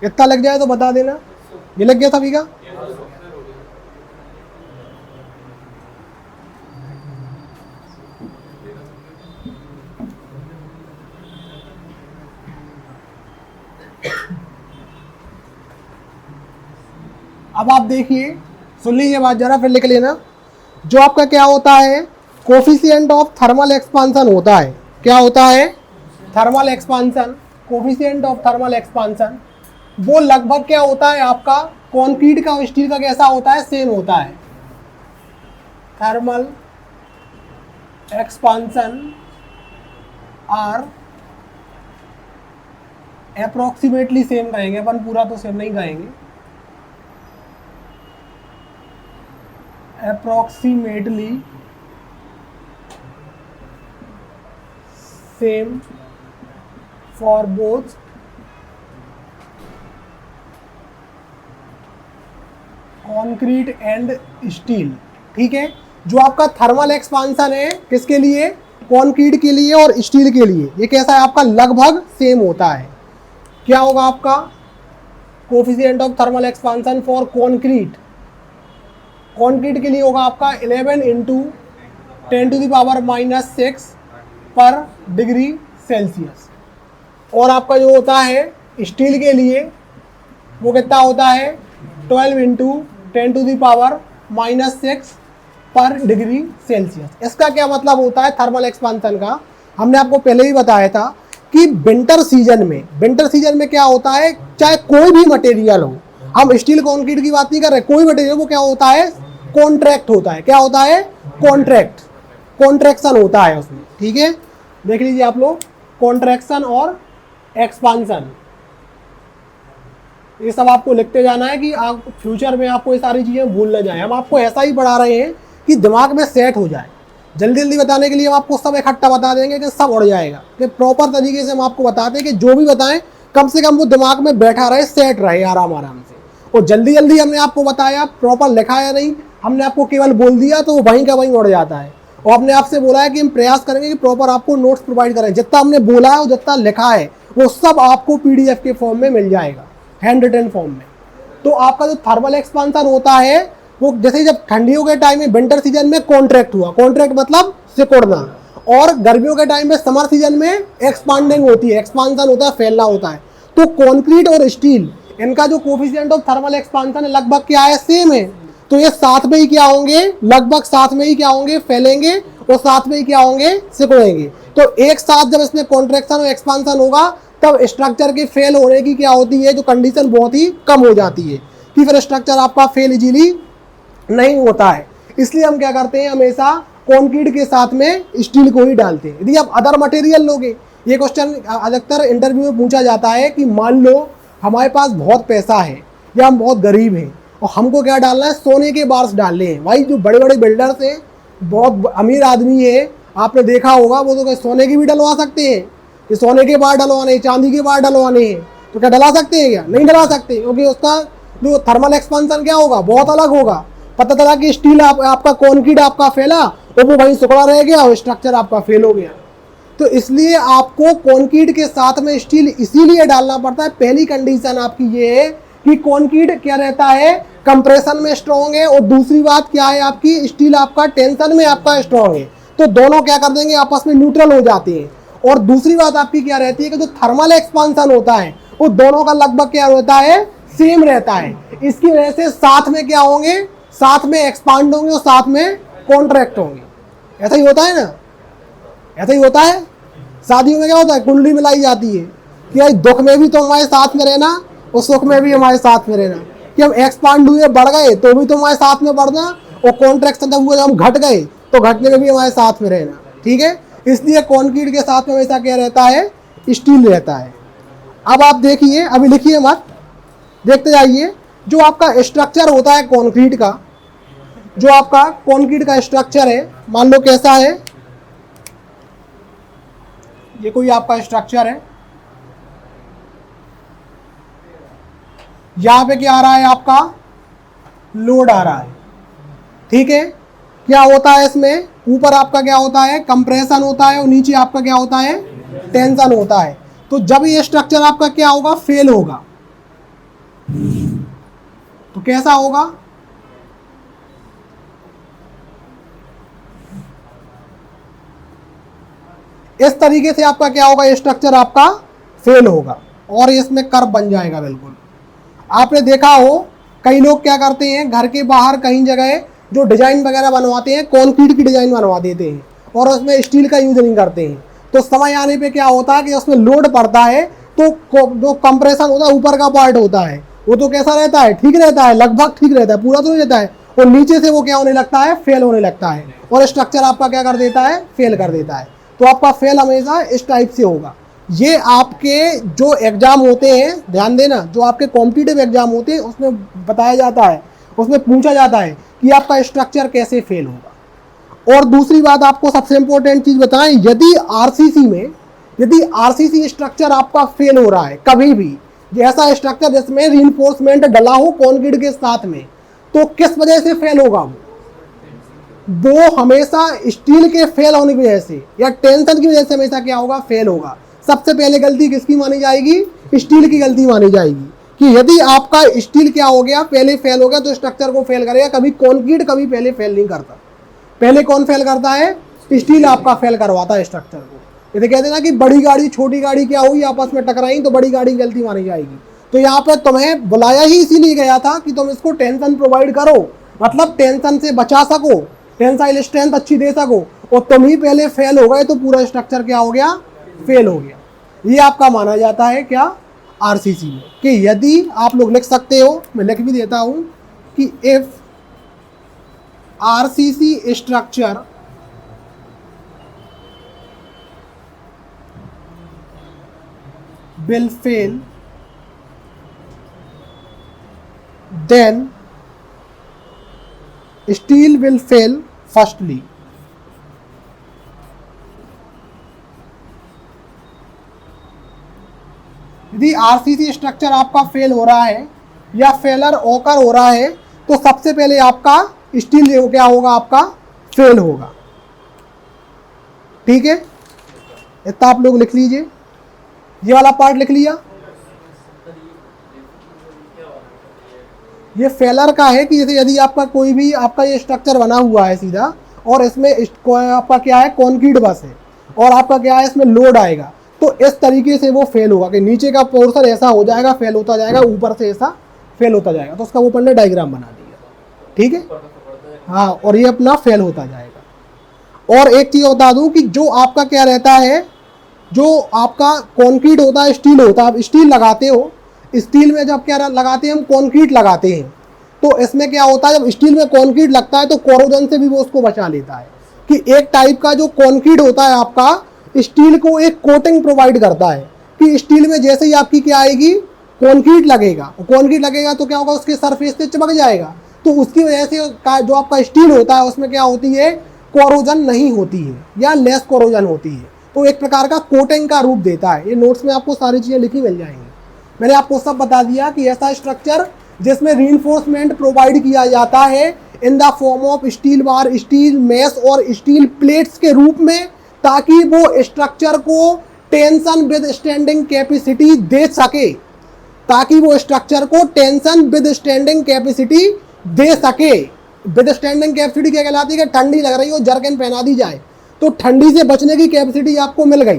इतना लग जाए तो बता देना। ये लग गया सभी का? अब आप देखिए, सुन लीजिए बात जरा, फिर लिख लेना। जो आपका क्या होता है कोफिशिएंट ऑफ थर्मल एक्सपांसन होता है, क्या होता है thermal expansion, coefficient of thermal expansion, वो लगभग क्या होता है आपका कंक्रीट का और स्टील का कैसा होता है, सेम होता है। Thermal expansion are approximately same कहेंगे अपन, पूरा तो सेम नहीं कहेंगे, approximately same for both concrete and steel. ठीक है, जो आपका थर्मल एक्सपांसन है किसके लिए, कंक्रीट के लिए और स्टील के लिए, ये कैसा है आपका लगभग सेम होता है। क्या होगा आपका coefficient of thermal expansion for concrete, concrete के लिए होगा आपका 11 × 10⁻⁻6 पर डिग्री सेल्सियस, और आपका जो होता है स्टील के लिए वो कितना होता है 12 × 10⁻⁻6 पर डिग्री सेल्सियस। इसका क्या मतलब होता है थर्मल एक्सपांसन का, हमने आपको पहले ही बताया था कि विंटर सीजन में क्या होता है, चाहे कोई भी मटेरियल हो, हम स्टील कंक्रीट की बात नहीं कर रहे, कोई मटेरियल वो क्या होता है कॉन्ट्रैक्ट होता है। क्या होता है कॉन्ट्रैक्शन होता है उसमें। ठीक है, देख लीजिए आप लोग, कॉन्ट्रैक्शन और एक्सपांसन, ये सब आपको लिखते जाना है कि आप फ्यूचर में आपको ये सारी चीज़ें भूल ना जाए। हम आपको ऐसा ही पढ़ा रहे हैं कि दिमाग में सेट हो जाए, जल्दी जल्दी बताने के लिए हम आपको सब इकट्ठा बता देंगे कि सब उड़ जाएगा, कि प्रॉपर तरीके से हम आपको बताते हैं कि जो भी बताएं कम से कम वो दिमाग में बैठा रहे, सेट रहे आराम से। और जल्दी जल्दी हमने आपको बताया, प्रॉपर लिखाया नहीं, हमने आपको केवल बोल दिया तो वो वहीं का वहीं उड़ जाता है। और हमने आपसे बोला है कि हम प्रयास करेंगे कि प्रॉपर आपको नोट्स प्रोवाइड करें, जितना हमने बोला है और जितना लिखा है वो सब आपको PDF के फॉर्म में मिल जाएगा, हैंड रिटन फॉर्म में। तो आपका जो थर्मल एक्सपांसन होता है वो जैसे जब ठंडियों के टाइम में विंटर सीजन में कॉन्ट्रैक्ट हुआ, कॉन्ट्रैक्ट मतलब सिकुड़ना, और गर्मियों के टाइम में समर सीजन में एक्सपांडिंग होती है, एक्सपांसन होता है, फैलना होता है। तो कंक्रीट और स्टील इनका जो कोफिशिएंट ऑफ थर्मल एक्सपांसन लगभग क्या है, सेम है। तो ये साथ में ही क्या होंगे, लगभग साथ में ही क्या होंगे, फैलेंगे वो साथ में ही क्या होंगे, सिकुड़ेंगे। तो एक साथ जब इसमें कॉन्ट्रैक्शन और एक्सपांशन होगा तब स्ट्रक्चर के फेल होने की क्या होती है, जो कंडीशन बहुत ही कम हो जाती है कि फिर स्ट्रक्चर आपका फेल इजीली नहीं होता है। इसलिए हम क्या करते हैं, हमेशा कंक्रीट के साथ में स्टील को ही डालते हैं। यदि आप अदर मटेरियल लोगे, ये क्वेश्चन अधिकतर इंटरव्यू में पूछा जाता है कि मान लो हमारे पास बहुत पैसा है या हम बहुत गरीब हैं और हमको क्या डालना है, सोने के बार्स डालने हैं। भाई जो बड़े बड़े बिल्डर्स हैं, बहुत अमीर आदमी है, आपने देखा होगा, वो तो सोने की भी डलवा सकते हैं कि सोने के बार डलवाने, चांदी के बार डलवाने हैं, तो क्या डला सकते हैं क्या? नहीं डला सकते, क्योंकि उसका जो थर्मल एक्सपेंशन क्या होगा, बहुत अलग होगा। पता चला कि स्टील आपका कॉन्क्रीट आपका फैला और वो वहीं सिकुड़ा रह गया और स्ट्रक्चर आपका फेल हो गया। तो इसलिए आपको कॉन्क्रीट के साथ में स्टील इसीलिए डालना पड़ता है। पहली कंडीशन आपकी ये है कि कॉन्क्रीट क्या रहता है, कंप्रेशन में स्ट्रॉन्ग है, और दूसरी बात क्या है आपकी, स्टील आपका टेंशन में आपका स्ट्रॉन्ग है। तो दोनों क्या कर देंगे, आपस में न्यूट्रल हो जाते हैं। और दूसरी बात आपकी क्या रहती है कि जो थर्मल एक्सपांशन होता है वो दोनों का लगभग क्या होता है, सेम रहता है। इसकी वजह से साथ में क्या होंगे, साथ में एक्सपांड होंगे और साथ में कॉन्ट्रैक्ट होंगे। ऐसा ही होता है ना, ऐसा ही होता है। शादियों में क्या होता है, कुंडली मिलाई जाती है कि भाई दुख में भी तो हमारे साथ में रहना और सुख में भी हमारे साथ में रहना, कि हम एक्सपांड हुए बढ़ गए तो भी तो हमारे साथ में बढ़ना, और कॉन्ट्रैक्शन जब हुआ जब हम घट गए तो घटने में भी हमारे साथ में रहना। ठीक है, इसलिए कॉन्क्रीट के साथ में हमेशा क्या रहता है, स्टील रहता है। अब आप देखिए, अभी लिखिए मत, देखते जाइए। जो आपका स्ट्रक्चर होता है कॉन्क्रीट का, जो आपका कॉन्क्रीट का स्ट्रक्चर है, मान लो कैसा है, ये कोई आपका स्ट्रक्चर है, यहां पे क्या आ रहा है, आपका लोड आ रहा है। ठीक है, क्या होता है इसमें, ऊपर आपका क्या होता है, कंप्रेशन होता है, और नीचे आपका क्या होता है, टेंशन होता है। तो जब ये स्ट्रक्चर आपका क्या होगा, फेल होगा, तो कैसा होगा, इस तरीके से आपका क्या होगा, स्ट्रक्चर आपका फेल होगा और इसमें कर्व बन जाएगा। बिल्कुल आपने देखा हो, कई लोग क्या करते हैं, घर के बाहर कहीं जगह जो डिजाइन वगैरह बनवाते हैं, कंक्रीट की डिजाइन बनवा देते हैं और उसमें स्टील का यूज नहीं करते हैं। तो समय आने पे क्या होता है कि उसमें लोड पड़ता है, तो जो कंप्रेशन होता है, ऊपर का पार्ट होता है, वो तो कैसा रहता है, ठीक रहता है, लगभग ठीक रहता है, पूरा तो नहीं रहता है, और नीचे से वो क्या होने लगता है, फेल होने लगता है, और स्ट्रक्चर आपका क्या कर देता है, फेल कर देता है। तो आपका फेल हमेशा इस टाइप से होगा। ये आपके जो एग्जाम होते हैं, ध्यान देना, जो आपके कॉम्पिटिटिव एग्जाम होते हैं उसमें बताया जाता है, उसमें पूछा जाता है कि आपका स्ट्रक्चर कैसे फेल होगा। और दूसरी बात आपको सबसे इंपॉर्टेंट चीज बताएं, यदि आरसीसी में, यदि आरसीसी स्ट्रक्चर आपका फेल हो रहा है कभी भी, ऐसा स्ट्रक्चर जिसमें रीइंफोर्समेंट डला हो कंक्रीट के साथ में, तो किस वजह से फेल होगा, वो हमेशा स्टील के फेल होने की वजह से या टेंशन की वजह से हमेशा क्या होगा, फेल होगा। सबसे पहले गलती किसकी मानी जाएगी, स्टील की गलती मानी जाएगी, कि यदि आपका स्टील क्या हो गया, पहले फेल हो गया, तो स्ट्रक्चर को फेल करेगा। कभी कंक्रीट कभी पहले फेल नहीं करता, पहले कौन फेल करता है, स्टील आपका फेल करवाता है स्ट्रक्चर को। ये कहते हैं ना कि बड़ी गाड़ी छोटी गाड़ी क्या हुई, आपस में टकराई तो बड़ी गाड़ी की गलती मानी जाएगी। तो यहाँ पर तुम्हें बुलाया ही इसीलिए गया था कि तुम इसको टेंशन प्रोवाइड करो, मतलब टेंशन से बचा सको, टेंसाइल स्ट्रेंथ अच्छी दे सको, और तुम ही पहले फेल हो गए तो पूरा स्ट्रक्चर क्या हो गया, फेल हो गया। ये आपका माना जाता है क्या, आरसीसी में, कि यदि आप लोग लिख सकते हो, मैं लिख भी देता हूं कि if RCC structure will fail, then steel will fail firstly. यदि आरसीसी स्ट्रक्चर आपका फेल हो रहा है या फेलर ओकर हो रहा है, तो सबसे पहले आपका स्टील क्या होगा, आपका फेल होगा। ठीक है, इतना आप लोग लिख लीजिए, ये वाला पार्ट लिख लिया। ये फेलर का है कि जैसे यदि आपका कोई भी आपका ये स्ट्रक्चर बना हुआ है सीधा, और इसमें आपका क्या है, कंक्रीट बस है, और आपका क्या है, इसमें लोड आएगा, तो इस तरीके से वो फेल होगा कि नीचे का पोर्शन ऐसा हो जाएगा, फेल होता जाएगा, ऊपर से ऐसा फेल होता जाएगा। तो उसका ऊपर ने डायग्राम बना दिया, ठीक है, हाँ, और ये अपना फेल होता जाएगा। और एक चीज़ बता दूं कि जो आपका क्या रहता है, जो आपका कंक्रीट होता है, स्टील होता है, आप स्टील लगाते हो, स्टील में जब क्या लगाते हैं हम, कंक्रीट लगाते हैं, तो इसमें क्या होता है, जब स्टील में कंक्रीट लगता है तो कोरोजन से भी वो उसको बचा लेता है। कि एक टाइप का जो कंक्रीट होता है आपका, स्टील को एक कोटिंग प्रोवाइड करता है कि स्टील में जैसे ही आपकी क्या आएगी, कंक्रीट लगेगा, कंक्रीट लगेगा तो क्या होगा, उसके सरफेस से चिपक जाएगा, तो उसकी वजह से जो आपका स्टील होता है उसमें क्या होती है, कोरोजन नहीं होती है या लेस कोरोजन होती है, तो एक प्रकार का कोटिंग का रूप देता है। ये नोट्स में आपको सारी चीज़ें लिखी मिल जाएंगी, मैंने आपको सब बता दिया कि ऐसा स्ट्रक्चर जिसमें रीइंफोर्समेंट प्रोवाइड किया जाता है इन the form of steel bar, steel mesh और स्टील प्लेट्स के रूप में, ताकि वो स्ट्रक्चर को टेंशन विद स्टैंडिंग कैपेसिटी दे सके, ताकि वो स्ट्रक्चर को टेंशन विद स्टैंडिंग कैपेसिटी दे सके। विद स्टैंडिंग कैपेसिटी क्या कहलाती है, कि ठंडी लग रही हो, जर्किन पहना दी जाए तो ठंडी से बचने की कैपेसिटी आपको मिल गई।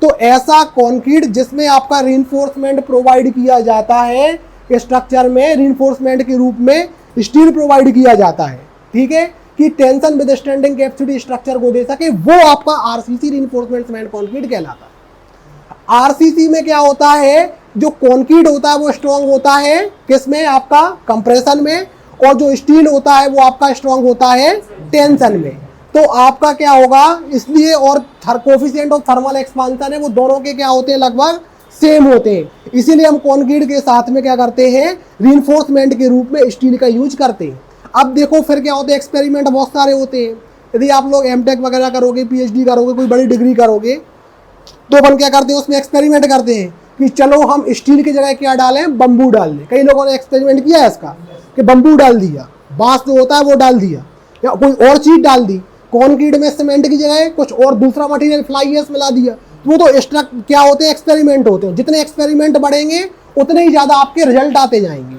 तो ऐसा कंक्रीट जिसमें आपका रीइंफोर्समेंट प्रोवाइड किया जाता है, स्ट्रक्चर में रीइंफोर्समेंट के रूप में स्टील प्रोवाइड किया जाता है, ठीक है, कि tension withstanding capacity structure को दे सके, वो आपका आरसीसी रीइंफोर्समेंट सीमेंट कंक्रीट कहलाता है। आरसीसी में क्या होता है, जो कंक्रीट होता है वो स्ट्रांग होता है किसमें, आपका कंप्रेशन में, और जो स्टील होता है वो आपका स्ट्रांग होता है टेंशन में। तो आपका क्या होगा, इसलिए, और कोफिशिएंट ऑफ थर्मल एक्सपांशन है, वो दोनों के क्या होते हैं, लगभग सेम होते हैं, इसीलिए हम कंक्रीट के साथ में क्या करते हैं, रीइंफोर्समेंट के रूप में स्टील का यूज करते हैं। अब देखो फिर क्या होते हैं, एक्सपेरिमेंट बहुत सारे होते हैं। यदि आप लोग एमटेक वगैरह करोगे, पीएचडी करोगे, कोई बड़ी डिग्री करोगे, तो अपन क्या करते हैं, उसमें एक्सपेरिमेंट करते हैं कि चलो हम स्टील की जगह क्या डालें, बम्बू डाल दें। कई लोगों ने एक्सपेरिमेंट किया है इसका, कि बम्बू डाल दिया, बांस जो होता है वो डाल दिया, या कोई और चीज़ डाल दी, कंक्रीट में सीमेंट की जगह कुछ और दूसरा मटेरियल फ्लाई एश मिला दिया। वो तो क्या होते हैं, एक्सपेरिमेंट होते हैं। जितने एक्सपेरिमेंट बढ़ेंगे उतने ही ज़्यादा आपके रिजल्ट आते जाएंगे।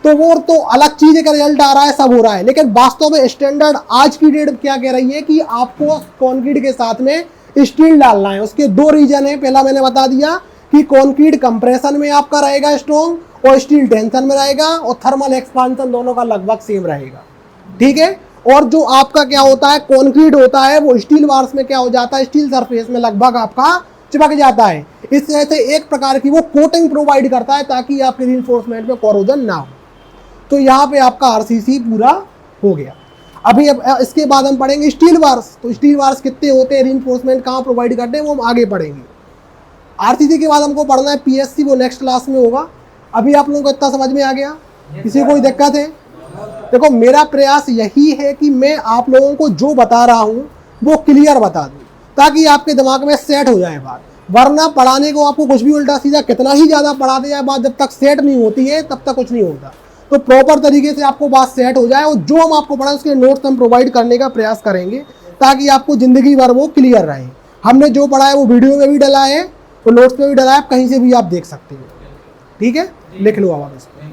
तो वो तो अलग चीज़ का रिजल्ट आ रहा है, सब हो रहा है, लेकिन वास्तव में स्टैंडर्ड आज की डेट क्या कह रही है कि आपको कंक्रीट के साथ में स्टील डालना है। उसके दो रीजन है, पहला मैंने बता दिया कि कंक्रीट कंप्रेशन में आपका रहेगा स्ट्रॉन्ग, और स्टील टेंशन में रहेगा, और थर्मल एक्सपांशन दोनों का लगभग सेम रहेगा, ठीक है। और जो आपका क्या होता है, कंक्रीट होता है, वो स्टील बार्स में क्या हो जाता है, स्टील सरफेस में लगभग आपका चिपक जाता है। इस तरह से एक प्रकार की वो कोटिंग प्रोवाइड करता है, ताकि आपके रीइंफोर्समेंट में कोरोजन ना हो। तो यहाँ पे आपका आरसीसी पूरा हो गया। अभी अब इसके बाद हम पढ़ेंगे स्टील बार्स। तो स्टील बार्स कितने होते हैं, रीइंफोर्समेंट कहाँ प्रोवाइड करते हैं, वो हम आगे पढ़ेंगे। आरसीसी के बाद हमको पढ़ना है पीएससी, वो नेक्स्ट क्लास में होगा। अभी आप लोगों को इतना समझ में आ गया, किसी को कोई दिक्कत है? देखो, मेरा प्रयास यही है कि मैं आप लोगों को जो बता रहा हूँ वो क्लियर बता दूँ, ताकि आपके दिमाग में सेट हो जाए बात। वरना पढ़ाने को आपको कुछ भी उल्टा सीधा कितना ही ज़्यादा पढ़ाते जाए, बात जब तक सेट नहीं होती है तब तक कुछ नहीं होता। तो प्रॉपर तरीके से आपको बात सेट हो जाए, और जो हम आपको पढ़ाएं उसके नोट्स हम प्रोवाइड करने का प्रयास करेंगे, ताकि आपको ज़िंदगी भर वो क्लियर रहे। हमने जो पढ़ा है वो वीडियो में भी डला है, वो नोट्स में भी डला है, कहीं से भी आप देख सकते हो, ठीक है। लिख लो अब इसको।